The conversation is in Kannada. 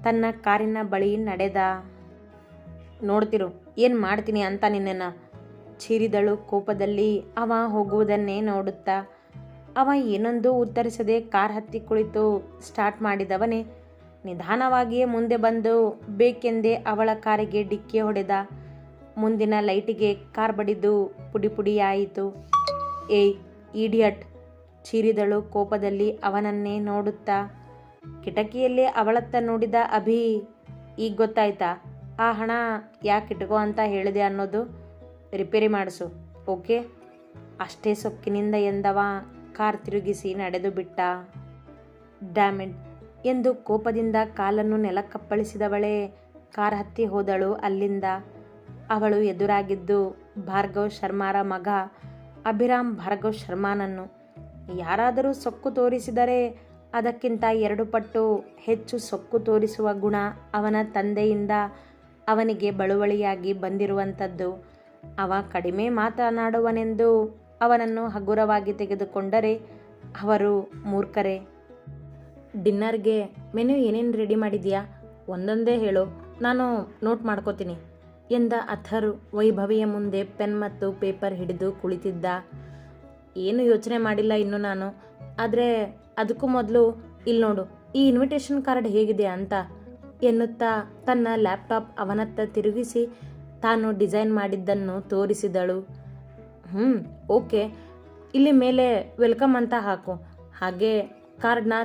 ತನ್ನ ಕಾರಿನ ಬಳಿ ನಡೆದ. ನೋಡ್ತಿರು ಏನು ಮಾಡ್ತೀನಿ ಅಂತ ನಿನ್ನನ್ನು, ಚೀರಿದಳು ಕೋಪದಲ್ಲಿ ಅವ ಹೋಗುವುದನ್ನೇ ನೋಡುತ್ತಾ. ಅವ ಏನೊಂದು ಉತ್ತರಿಸದೆ ಕಾರ್ ಹತ್ತಿ ಕುಳಿತು ಸ್ಟಾರ್ಟ್ ಮಾಡಿದವನೇ ನಿಧಾನವಾಗಿಯೇ ಮುಂದೆ ಬಂದು ಬೇಕೆಂದೇ ಅವಳ ಕಾರಿಗೆ ಡಿಕ್ಕಿ ಹೊಡೆದ. ಮುಂದಿನ ಲೈಟಿಗೆ ಕಾರ್ ಬಡಿದು ಪುಡಿ ಪುಡಿಯಾಯಿತು. ಏಯ್ ಈಡಿಯಟ್, ಚೀರಿದಳು ಕೋಪದಲ್ಲಿ ಅವನನ್ನೇ ನೋಡುತ್ತಾ. ಕಿಟಕಿಯಲ್ಲಿ ಅವಳತ್ತ ನೋಡಿದ ಅಭಿ, ಈಗ ಗೊತ್ತಾಯ್ತಾ ಆ ಹಣ ಯಾಕೆ ಇಟ್ಕೋ ಅಂತ ಹೇಳಿದೆ ಅನ್ನೋದು? ರಿಪೇರಿ ಮಾಡಿಸು, ಓಕೆ? ಅಷ್ಟೇ ಸೊಕ್ಕಿನಿಂದ ಎಂದವ ಕಾರ್ ತಿರುಗಿಸಿ ನಡೆದು ಬಿಟ್ಟ. ಡ್ಯಾಮಿಡ್ ಎಂದು ಕೋಪದಿಂದ ಕಾಲನ್ನು ನೆಲಕ್ಕಪ್ಪಳಿಸಿದವಳೇ ಕಾರ್ ಹತ್ತಿ ಹೋದಳು ಅಲ್ಲಿಂದ. ಅವಳು ಎದುರಾಗಿದ್ದು ಭಾರ್ಗವ್ ಶರ್ಮಾರ ಮಗ ಅಭಿರಾಮ್ ಭಾರ್ಗವ್ ಶರ್ಮಾನನ್ನು. ಯಾರಾದರೂ ಸೊಕ್ಕು ತೋರಿಸಿದರೆ ಅದಕ್ಕಿಂತ 2 ಪಟ್ಟು ಹೆಚ್ಚು ಸೊಕ್ಕು ತೋರಿಸುವ ಗುಣ ಅವನ ತಂದೆಯಿಂದ ಅವನಿಗೆ ಬಳುವಳಿಯಾಗಿ ಬಂದಿರುವಂಥದ್ದು. ಅವ ಕಡಿಮೆ ಮಾತನಾಡುವನೆಂದು ಅವನನ್ನು ಹಗುರವಾಗಿ ತೆಗೆದುಕೊಂಡರೆ ಅವರು ಮೂರ್ಖರೇ. ಡಿನ್ನರ್ಗೆ ಮೆನು ಏನೇನು ರೆಡಿ ಮಾಡಿದ್ಯಾ? ಒಂದೊಂದೇ ಹೇಳು, ನಾನು ನೋಟ್ ಮಾಡ್ಕೋತೀನಿ ಎಂದ ಅಥರ್ ವೈಭವಿಯ ಮುಂದೆ ಪೆನ್ ಮತ್ತು ಪೇಪರ್ ಹಿಡಿದು ಕುಳಿತಿದ್ದ. ಏನು ಯೋಚನೆ ಮಾಡಿಲ್ಲ ಇನ್ನು ನಾನು, ಆದರೆ ಅದಕ್ಕೂ ಮೊದಲು ಇಲ್ಲಿ ನೋಡು ಈ ಇನ್ವಿಟೇಷನ್ ಕಾರ್ಡ್ ಹೇಗಿದೆ ಅಂತ ಎನ್ನುತ್ತಾ ತನ್ನ ಲ್ಯಾಪ್ಟಾಪ್ ಅವನತ್ತ ತಿರುಗಿಸಿ ತಾನು ಡಿಸೈನ್ ಮಾಡಿದ್ದನ್ನು ತೋರಿಸಿದಳು. ಓಕೆ, ಇಲ್ಲಿ ಮೇಲೆ ವೆಲ್ಕಮ್ ಅಂತ ಹಾಕು, ಹಾಗೆ ಕಾರ್ಡ್ನ